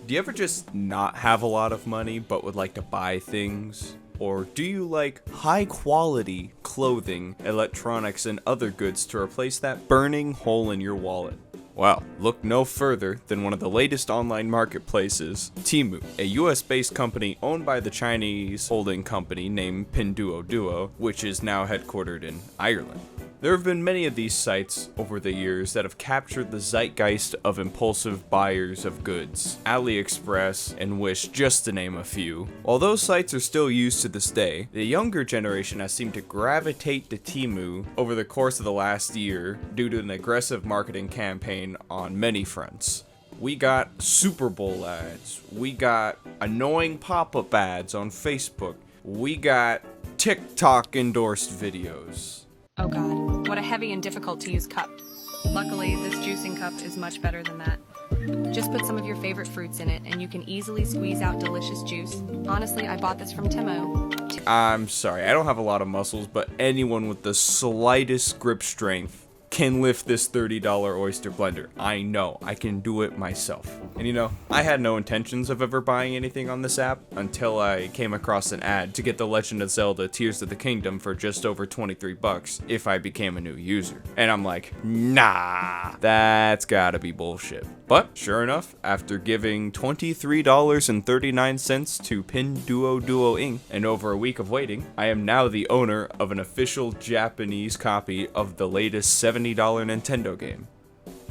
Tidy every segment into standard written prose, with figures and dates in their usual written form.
Do you ever just not have a lot of money but would like to buy things? Or do you like high quality clothing, electronics, and other goods to replace that burning hole in your wallet? Well, look no further than one of the latest online marketplaces, Temu, a US-based company owned by the Chinese holding company named Pinduoduo, which is now headquartered in Ireland. There have been many of these sites over the years that have captured the zeitgeist of impulsive buyers of goods, AliExpress and Wish just to name a few. While those sites are still used to this day, the younger generation has seemed to gravitate to Temu over the course of the last year due to an aggressive marketing campaign on many fronts. We got Super Bowl ads, we got annoying pop-up ads on Facebook, we got TikTok endorsed videos. Oh god, what a heavy and difficult to use cup. Luckily, this juicing cup is much better than that. Just put some of your favorite fruits in it and you can easily squeeze out delicious juice. Honestly, I bought this from Temu. I'm sorry, I don't have a lot of muscles, but anyone with the slightest grip strength can lift this $30 oyster blender. I know, I can do it myself. And you know, I had no intentions of ever buying anything on this app until I came across an ad to get The Legend of Zelda Tears of the Kingdom for just over 23 bucks if I became a new user. And I'm like, nah, that's gotta be bullshit. But sure enough, after giving $23.39 to Pinduoduo Inc. and over a week of waiting, I am now the owner of an official Japanese copy of the latest $70 Nintendo game.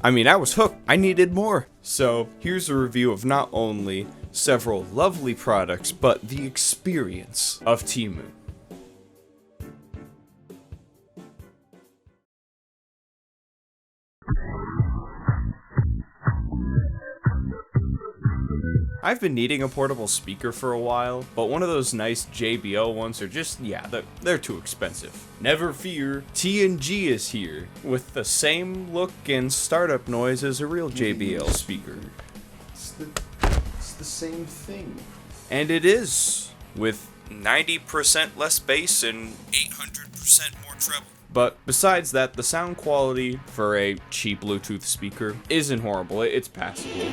I mean, I was hooked. I needed more. So here's a review of not only several lovely products, but the experience of Temu. I've been needing a portable speaker for a while, but one of those nice JBL ones are just, yeah, they're too expensive. Never fear, T&G is here, with the same look and startup noise as a real JBL speaker. It's the same thing. And it is, with 90% less bass and 800% more treble. But besides that, the sound quality for a cheap Bluetooth speaker isn't horrible, it's passable.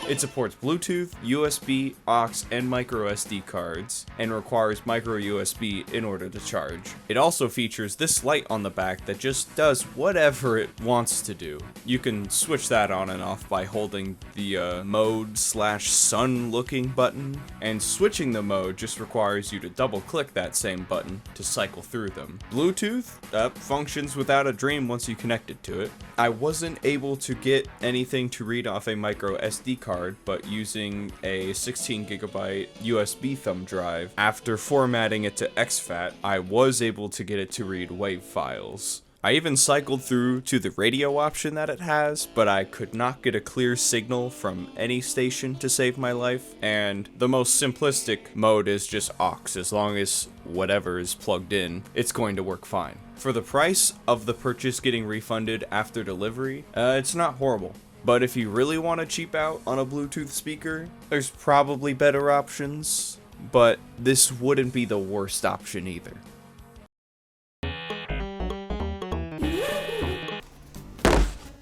It supports Bluetooth, USB, aux, and micro SD cards, and requires micro USB in order to charge. It also features this light on the back that just does whatever it wants to do. You can switch that on and off by holding the mode/sun looking button, and switching the mode just requires you to double click that same button to cycle through them. Bluetooth functions without a dream once you connect it to it. I wasn't able to get anything to read off a micro SD card, but using a 16GB USB thumb drive, after formatting it to exFAT, I was able to get it to read WAV files. I even cycled through to the radio option that it has, but I could not get a clear signal from any station to save my life, and the most simplistic mode is just aux. As long as whatever is plugged in, it's going to work fine. For the price of the purchase getting refunded after delivery, it's not horrible. But if you really want to cheap out on a Bluetooth speaker, there's probably better options, but this wouldn't be the worst option either.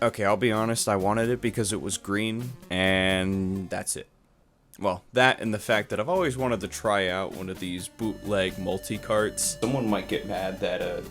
Okay, I'll be honest, I wanted it because it was green, and that's it. Well, that and the fact that I've always wanted to try out one of these bootleg multicarts. Someone might get mad that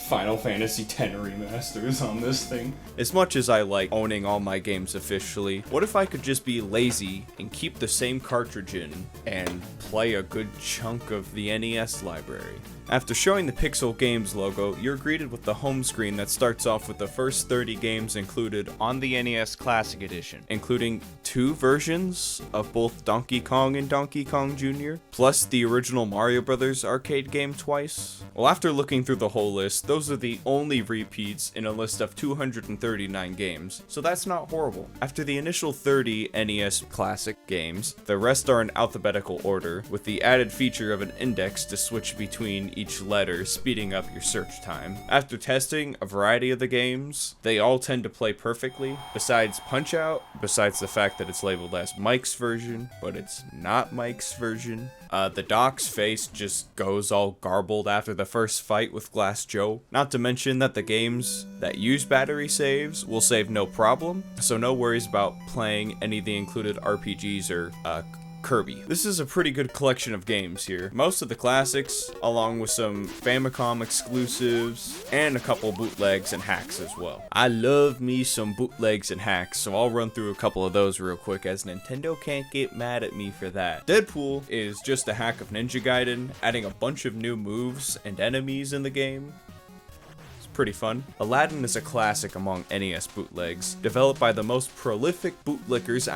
Final Fantasy X remasters on this thing. As much as I like owning all my games officially, what if I could just be lazy and keep the same cartridge in and play a good chunk of the NES library? After showing the Pixel Games logo, you're greeted with the home screen that starts off with the first 30 games included on the NES Classic Edition, including 2 versions of both Donkey Kong and Donkey Kong Jr., plus the original Mario Bros. Arcade game twice. Well, after looking through the whole list, those are the only repeats in a list of 239 games, so that's not horrible. After the initial 30 NES Classic games, the rest are in alphabetical order, with the added feature of an index to switch between each letter, speeding up your search time. After testing a variety of the games, they all tend to play perfectly, besides Punch-Out!, besides the fact that it's labeled as Mike's version, but it's not Mike's version. The Doc's face just goes all garbled after the first fight with Glass Joe. Not to mention that the games that use battery saves will save no problem, so no worries about playing any of the included RPGs or Kirby. This is a pretty good collection of games here. Most of the classics, along with some Famicom exclusives, and a couple bootlegs and hacks as well. I love me some bootlegs and hacks, so I'll run through a couple of those real quick, as Nintendo can't get mad at me for that. Deadpool is just a hack of Ninja Gaiden, adding a bunch of new moves and enemies in the game. Pretty fun. Aladdin is a classic among NES bootlegs, developed by the most prolific bootleggers,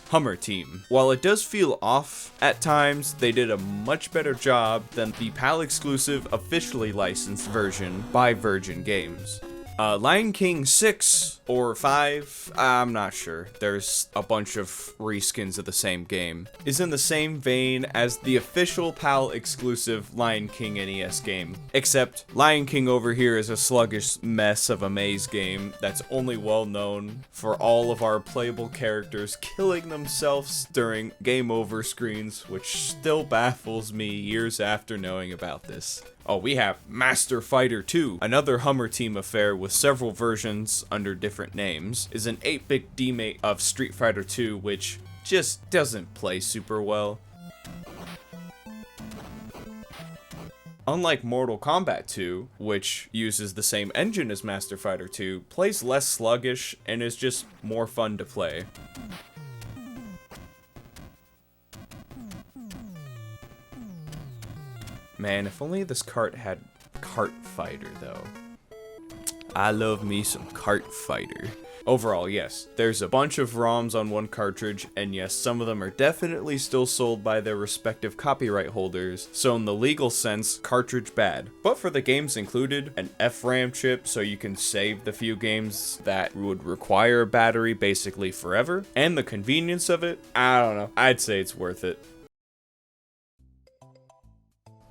Hummer Team. While it does feel off at times, they did a much better job than the PAL exclusive officially licensed version by Virgin Games. Lion King 6 or 5, I'm not sure. There's a bunch of reskins of the same game. Is in the same vein as the official PAL exclusive Lion King NES game. Except Lion King over here is a sluggish mess of a maze game that's only well known for all of our playable characters killing themselves during game over screens, which still baffles me years after knowing about this. Oh, we have Master Fighter 2, another Hummer Team affair with several versions under different names, is an 8-bit demake of Street Fighter 2, which just doesn't play super well. Unlike Mortal Kombat 2, which uses the same engine as Master Fighter 2, plays less sluggish and is just more fun to play. Man, if only this cart had Kart Fighter, though. I love me some Kart Fighter. Overall, yes, there's a bunch of ROMs on one cartridge, and yes, some of them are definitely still sold by their respective copyright holders, so in the legal sense, cartridge bad. But for the games included, an FRAM chip so you can save the few games that would require a battery basically forever, and the convenience of it, I don't know, I'd say it's worth it.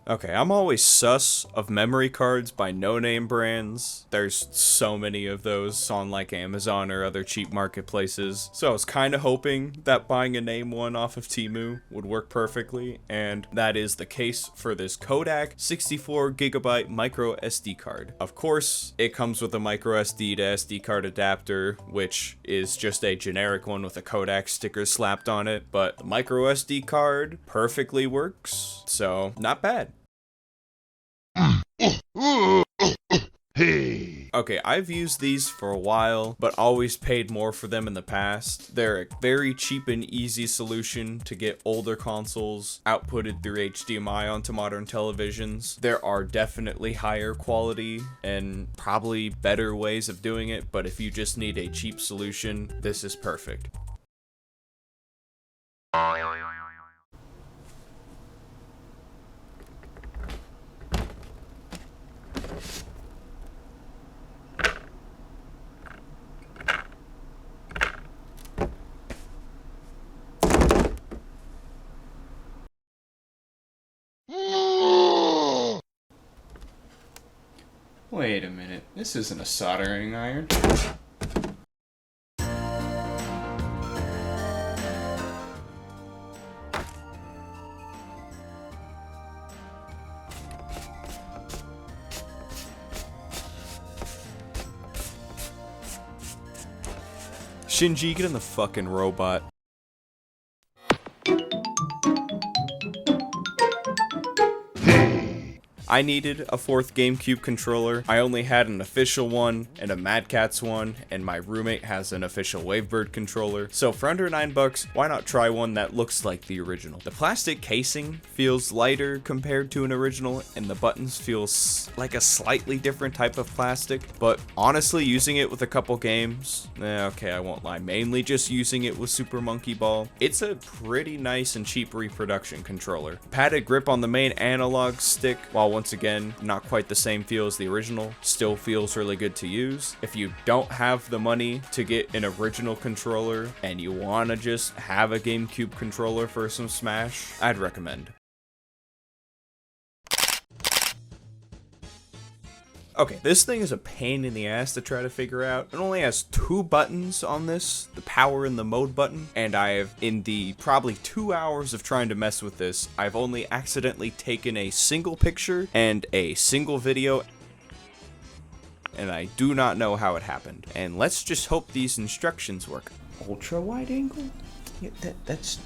Okay, I'm always sus of memory cards by no-name brands. There's so many of those on like Amazon or other cheap marketplaces. So I was kind of hoping that buying a name one off of Temu would work perfectly, and that is the case for this Kodak 64GB micro SD card. Of course, it comes with a micro SD to SD card adapter, which is just a generic one with a Kodak sticker slapped on it, but the micro SD card perfectly works, so not bad. Hey. Okay, I've used these for a while, but always paid more for them in the past. They're a very cheap and easy solution to get older consoles outputted through HDMI onto modern televisions. There are definitely higher quality and probably better ways of doing it, but if you just need a cheap solution, this is perfect. Wait a minute, this isn't a soldering iron. Shinji, get in the fucking robot. I needed a fourth GameCube controller. I only had an official one and a Mad Catz one, and my roommate has an official Wavebird controller. So for under $9, why not try one that looks like the original? The plastic casing feels lighter compared to an original, and the buttons feel like a slightly different type of plastic. But honestly, using it with a couple games, okay, I won't lie, mainly just using it with Super Monkey Ball, it's a pretty nice and cheap reproduction controller. Padded grip on the main analog stick, while once again, not quite the same feel as the original, still feels really good to use. If you don't have the money to get an original controller and you want to just have a GameCube controller for some Smash, I'd recommend. Okay, this thing is a pain in the ass to try to figure out. It only has 2 buttons on this, the power and the mode button, and I have, in the probably 2 hours of trying to mess with this, I've only accidentally taken a single picture and a single video, and I do not know how it happened. And let's just hope these instructions work. Ultra wide angle? Yeah, that's...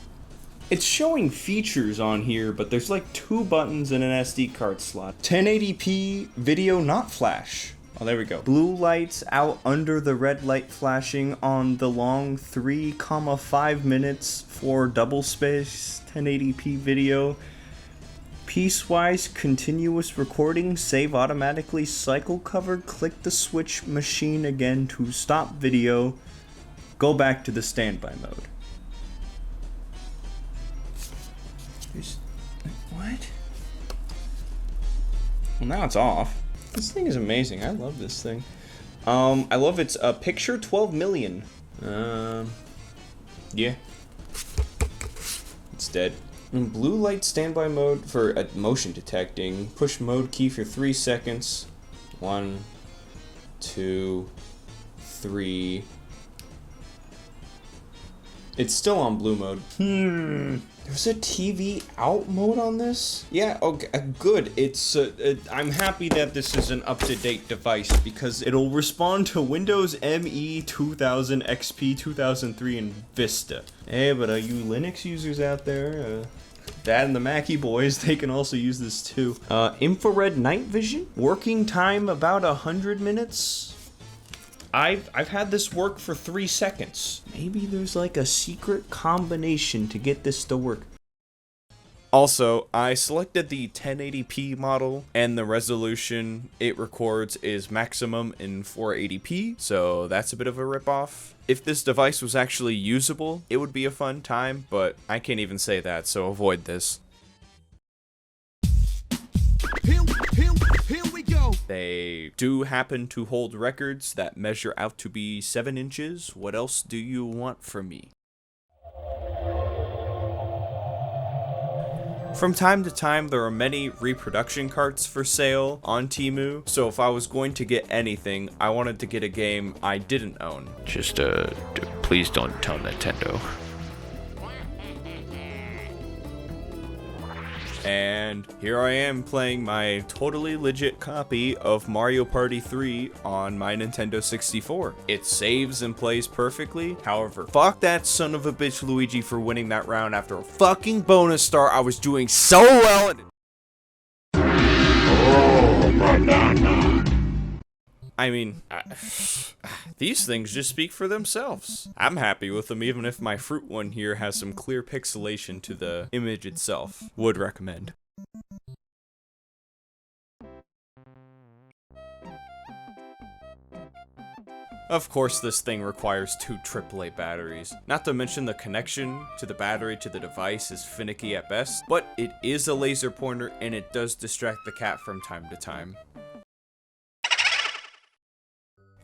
It's showing features on here, but there's like 2 buttons and an SD card slot. 1080p video not flash. Oh, there we go. Blue lights out under the red light flashing on the long 3,5 minutes for double space 1080p video. Piecewise continuous recording, save automatically, cycle covered, click the switch machine again to stop video, go back to the standby mode. What? Well, now it's off. This thing is amazing. I love this thing. I love its picture 12 million. Yeah. It's dead. Blue light standby mode for motion detecting. Push mode key for 3 seconds. 1, 2, 3. It's still on blue mode. There's a TV out mode on this? Yeah, okay, good. It's I'm happy that this is an up-to-date device because it'll respond to Windows ME 2000, XP 2003, and Vista. Hey, but you Linux users out there, Dad and the Mackie boys, they can also use this too. Infrared night vision? Working time about 100 minutes? I've had this work for 3 seconds. Maybe there's like a secret combination to get this to work. Also, I selected the 1080p model, and the resolution it records is maximum in 480p, so that's a bit of a ripoff. If this device was actually usable, it would be a fun time, but I can't even say that, so avoid this. Here we go. They do happen to hold records that measure out to be 7 inches. What else do you want from me? From time to time, there are many reproduction carts for sale on Temu, so if I was going to get anything, I wanted to get a game I didn't own. Just, please don't tell Nintendo. And here I am playing my totally legit copy of Mario Party 3 on my Nintendo 64. It saves and plays perfectly. However, fuck that son of a bitch Luigi for winning that round after a fucking bonus star. I was doing so well. I mean, these things just speak for themselves. I'm happy with them, even if my fruit one here has some clear pixelation to the image itself. Would recommend. Of course, this thing requires 2 AAA batteries. Not to mention the connection to the battery to the device is finicky at best, but it is a laser pointer and it does distract the cat from time to time.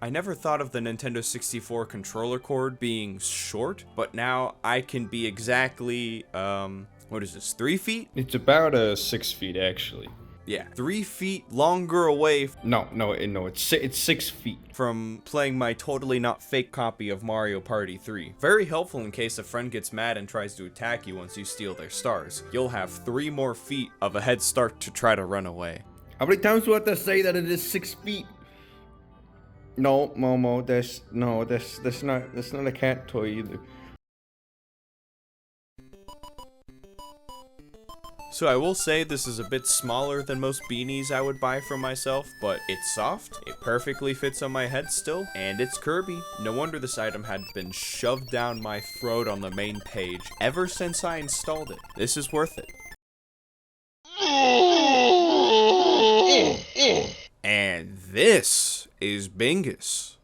I never thought of the Nintendo 64 controller cord being short, but now I can be exactly, what is this, 3 feet? It's about 6 feet, actually. Yeah, 3 feet longer away No, it's 6 feet. from playing my totally not fake copy of Mario Party 3. Very helpful in case a friend gets mad and tries to attack you once you steal their stars. You'll have 3 more feet of a head start to try to run away. How many times do I have to say that it is 6 feet? No, Momo, that's not a cat toy either. So I will say this is a bit smaller than most beanies I would buy for myself, but it's soft, it perfectly fits on my head still, and it's Kirby. No wonder this item had been shoved down my throat on the main page ever since I installed it. This is worth it. And this is Bingus.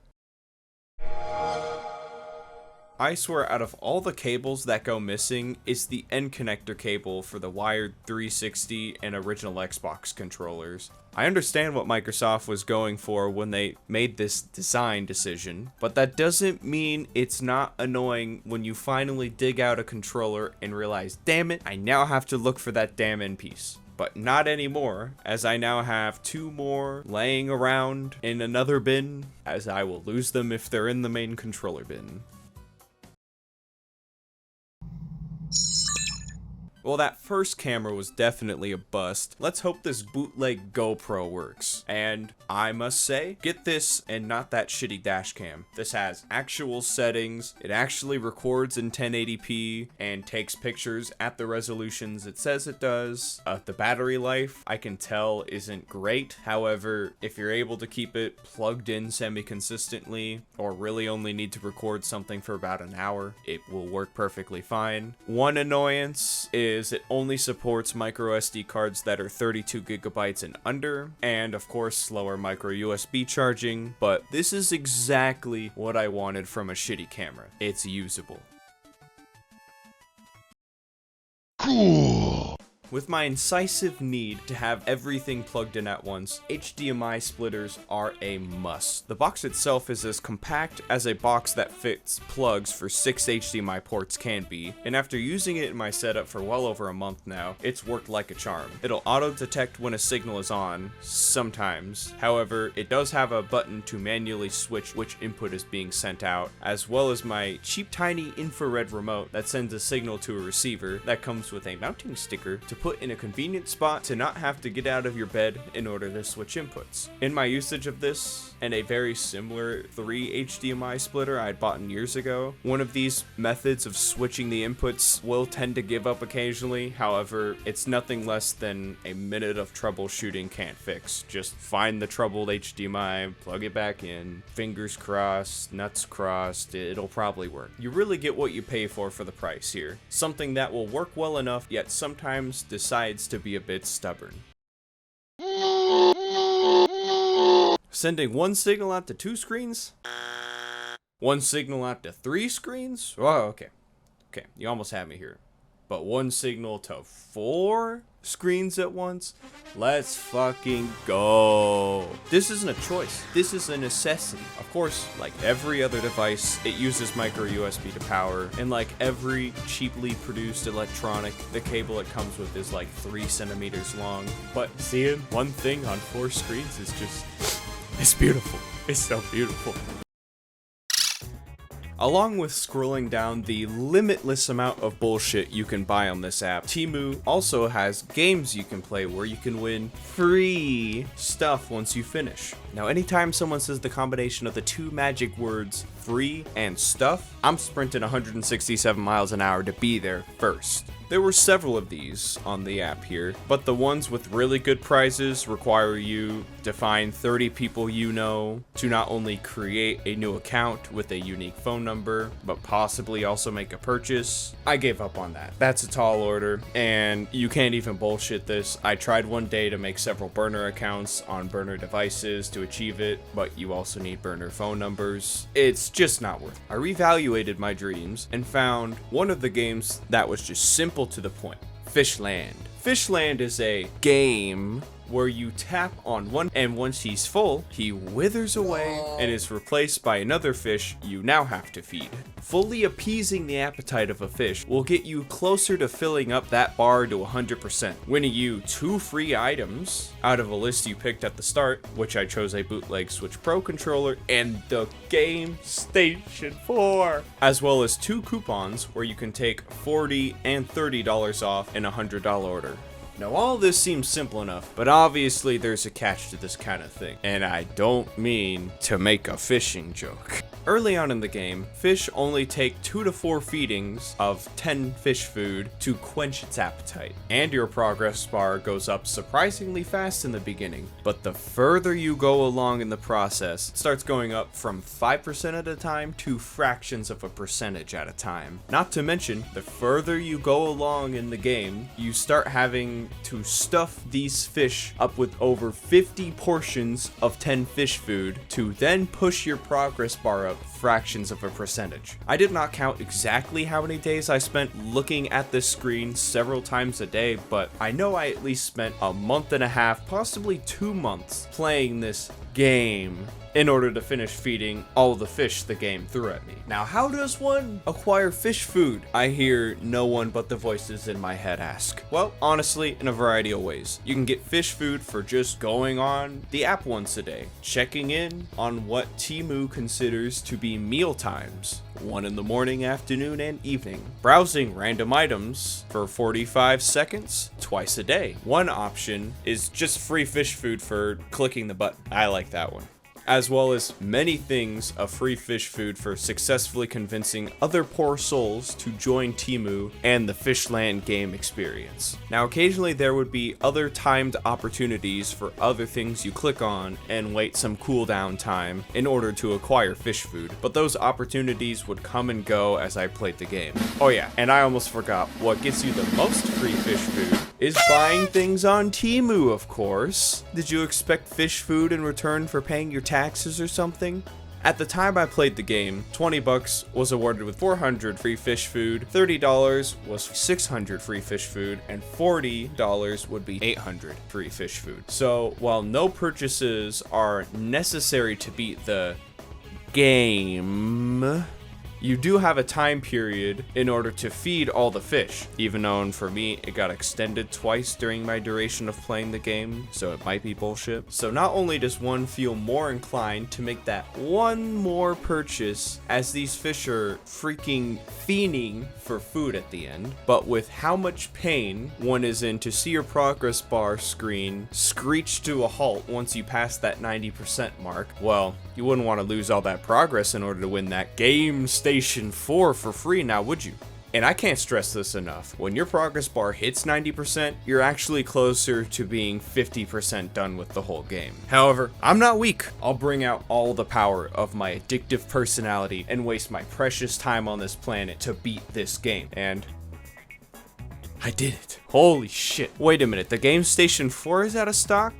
I swear out of all the cables that go missing, it's the end connector cable for the wired 360 and original Xbox controllers. I understand what Microsoft was going for when they made this design decision, but that doesn't mean it's not annoying when you finally dig out a controller and realize, damn it, I now have to look for that damn end piece. but not anymore, as I now have 2 more laying around in another bin, as I will lose them if they're in the main controller bin. Well, that first camera was definitely a bust. Let's hope this bootleg GoPro works. And I must say, get this and not that shitty Dashcam. This has actual settings, it actually records in 1080p, and takes pictures at the resolutions it says it does. The battery life, I can tell, isn't great. However, if you're able to keep it plugged in semi-consistently, or really only need to record something for about an hour, it will work perfectly fine. One annoyance is it only supports micro SD cards that are 32 gigabytes and under, and of course slower micro USB charging, but this is exactly what I wanted from a shitty camera. It's usable. Cool. With my incisive need to have everything plugged in at once, HDMI splitters are a must. The box itself is as compact as a box that fits plugs for 6 HDMI ports can be, and after using it in my setup for well over a month now, it's worked like a charm. It'll auto-detect when a signal is on, sometimes. However, it does have a button to manually switch which input is being sent out, as well as my cheap tiny infrared remote that sends a signal to a receiver that comes with a mounting sticker to put in a convenient spot to not have to get out of your bed in order to switch inputs. In my usage of this, and a very similar 3 HDMI splitter I had bought years ago, one of these methods of switching the inputs will tend to give up occasionally. However, it's nothing less than a minute of troubleshooting can't fix. Just find the troubled HDMI, plug it back in, fingers crossed, nuts crossed, it'll probably work. You really get what you pay for the price here. Something that will work well enough, yet sometimes decides to be a bit stubborn. Sending one signal out to 2 screens? One signal out to 3 screens? Oh, okay. Okay, you almost had me here. But one signal to 4 screens at once? Let's fucking go. This isn't a choice. This is a necessity. Of course, like every other device, it uses micro USB to power, and like every cheaply produced electronic, the cable it comes with is like 3 centimeters long. But seeing one thing on 4 screens is just, it's beautiful. It's so beautiful. Along with scrolling down the limitless amount of bullshit you can buy on this app, Temu also has games you can play where you can win free stuff once you finish. Now, anytime someone says the combination of the 2 magic words free and stuff, I'm sprinting 167 miles an hour to be there first. There were several of these on the app here, but the ones with really good prizes require you to find 30 people you know, to not only create a new account with a unique phone number, but possibly also make a purchase. I gave up on that. That's a tall order, and you can't even bullshit this. I tried one day to make several burner accounts on burner devices to achieve it, but you also need burner phone numbers. It's just not worth it. I reevaluated my dreams and found one of the games that was just simple to the point. Fishland. Fishland is a game where you tap on one, and once he's full, he withers away and is replaced by another fish you now have to feed. Fully appeasing the appetite of a fish will get you closer to filling up that bar to 100%, winning you 2 free items out of a list you picked at the start, which I chose a bootleg Switch Pro controller and the Game Station 4, as well as 2 coupons where you can take $40 and $30 off in a $100 order. Now, all this seems simple enough, but obviously there's a catch to this kind of thing, and I don't mean to make a fishing joke. Early on in the game, fish only take 2 to 4 feedings of 10 fish food to quench its appetite, and your progress bar goes up surprisingly fast in the beginning, but the further you go along in the process, it starts going up from 5% at a time to fractions of a percentage at a time. Not to mention, the further you go along in the game, you start having to stuff these fish up with over 50 portions of 10 fish food to then push your progress bar up fractions of a percentage. I did not count exactly how many days I spent looking at this screen several times a day, but I know I at least spent a month and a half, possibly 2 months, playing this game in order to finish feeding all the fish the game threw at me. Now, how does one acquire fish food? I hear no one but the voices in my head ask. Well, honestly, in a variety of ways. You can get fish food for just going on the app once a day, checking in on what Temu considers to be meal times, 1 in the morning, afternoon, and evening, browsing random items for 45 seconds twice a day. One option is just free fish food for clicking the button. I like that one. As well as many things of free fish food for successfully convincing other poor souls to join Temu and the Fishland game experience. Now, occasionally there would be other timed opportunities for other things you click on and wait some cooldown time in order to acquire fish food, but those opportunities would come and go as I played the game. Oh yeah, and I almost forgot, what gets you the most free fish food is buying things on Temu, of course. Did you expect fish food in return for paying your taxes or something? At the time I played the game, 20 bucks was awarded with 400 free fish food, $30 was 600 free fish food, and $40 would be 800 free fish food. So while no purchases are necessary to beat the game, you do have a time period in order to feed all the fish, even though for me it got extended twice during my duration of playing the game, so it might be bullshit. So not only does one feel more inclined to make that one more purchase as these fish are freaking fiending for food at the end, but with how much pain one is in to see your progress bar screen screech to a halt once you pass that 90% mark, well, you wouldn't want to lose all that progress in order to win that game Station 4 for free, now would you? And I can't stress this enough. When your progress bar hits 90%, you're actually closer to being 50% done with the whole game. However, I'm not weak. I'll bring out all the power of my addictive personality and waste my precious time on this planet to beat this game. And I did it. Holy shit. Wait a minute, the Game Station 4 is out of stock?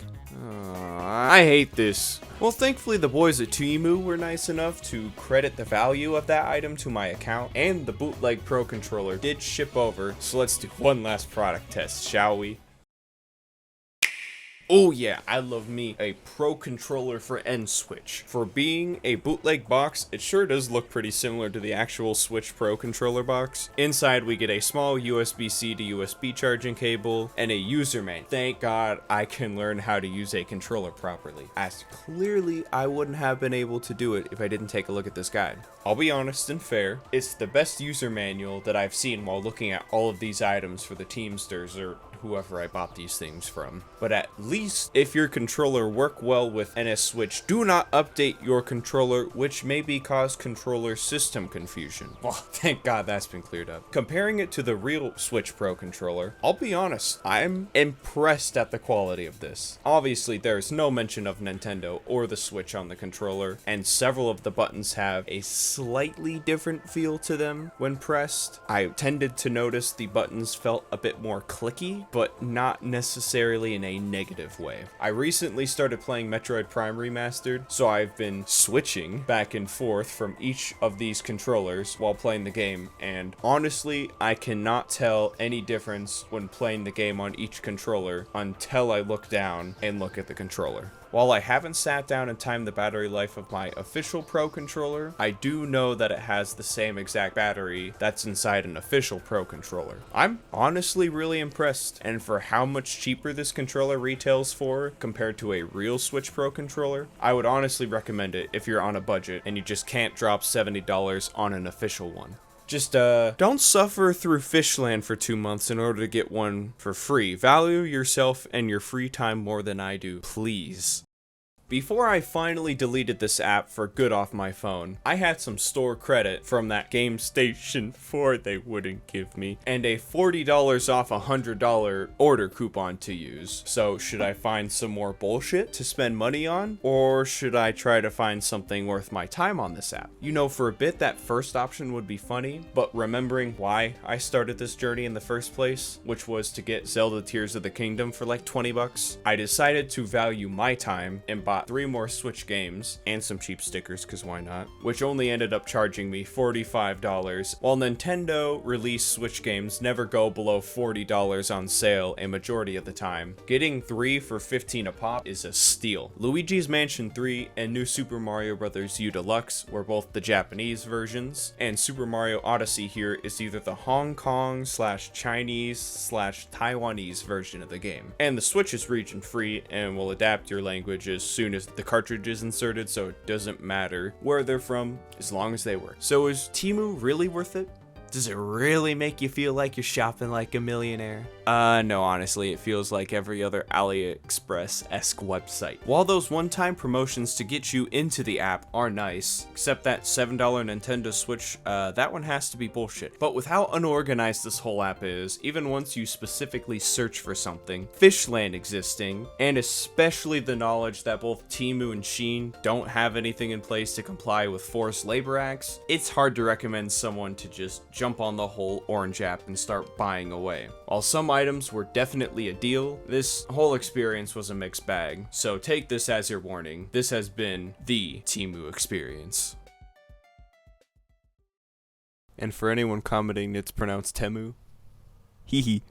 I hate this. Well, thankfully the boys at Temu were nice enough to credit the value of that item to my account, and the bootleg Pro controller did ship over, so let's do one last product test, shall we? Oh yeah, I love me a Pro controller for N-Switch. For being a bootleg box, it sure does look pretty similar to the actual Switch Pro controller box. Inside we get a small USB-C to USB charging cable and a user manual. Thank God I can learn how to use a controller properly, as clearly I wouldn't have been able to do it if I didn't take a look at this guide. I'll be honest and fair, it's the best user manual that I've seen while looking at all of these items for the Teamsters or whoever I bought these things from. But at least if your controller work well with NS Switch, do not update your controller, which maybe cause controller system confusion. Well, thank God that's been cleared up. Comparing it to the real Switch Pro controller, I'll be honest, I'm impressed at the quality of this. Obviously, there's no mention of Nintendo or the Switch on the controller, and several of the buttons have a slightly different feel to them when pressed. I tended to notice the buttons felt a bit more clicky, but not necessarily in a negative way. I recently started playing Metroid Prime Remastered, so I've been switching back and forth from each of these controllers while playing the game, and honestly, I cannot tell any difference when playing the game on each controller until I look down and look at the controller. While I haven't sat down and timed the battery life of my official Pro controller, I do know that it has the same exact battery that's inside an official Pro controller. I'm honestly really impressed, and for how much cheaper this controller retails for compared to a real Switch Pro controller, I would honestly recommend it if you're on a budget and you just can't drop $70 on an official one. Just, don't suffer through Fishland for 2 months in order to get one for free. Value yourself and your free time more than I do, please. Before I finally deleted this app for good off my phone, I had some store credit from that Game Station 4 they wouldn't give me, and a $40 off a $100 order coupon to use. So should I find some more bullshit to spend money on, or should I try to find something worth my time on this app? You know, for a bit that first option would be funny, but remembering why I started this journey in the first place, which was to get Zelda Tears of the Kingdom for like 20 bucks, I decided to value my time and buy bought 3 more Switch games and some cheap stickers, cause why not, which only ended up charging me $45, while Nintendo released Switch games never go below $40 on sale a majority of the time. Getting 3 for $15 a pop is a steal. Luigi's Mansion 3 and New Super Mario Bros. U Deluxe were both the Japanese versions, and Super Mario Odyssey here is either the Hong Kong / Chinese / Taiwanese version of the game. And the Switch is region free and will adapt your language as soon as the cartridge is inserted, so it doesn't matter where they're from as long as they work. So is Temu really worth it? Does it really make you feel like you're shopping like a millionaire? No, honestly, it feels like every other AliExpress-esque website. While those one-time promotions to get you into the app are nice, except that $7 Nintendo Switch, that one has to be bullshit. But with how unorganized this whole app is, even once you specifically search for something, Fishland existing, and especially the knowledge that both Temu and Shein don't have anything in place to comply with forced labor acts, it's hard to recommend someone to just jump on the whole orange app and start buying away. While some items were definitely a deal, this whole experience was a mixed bag, so take this as your warning. This has been the Temu Experience. And for anyone commenting it's pronounced Temu, hee hee.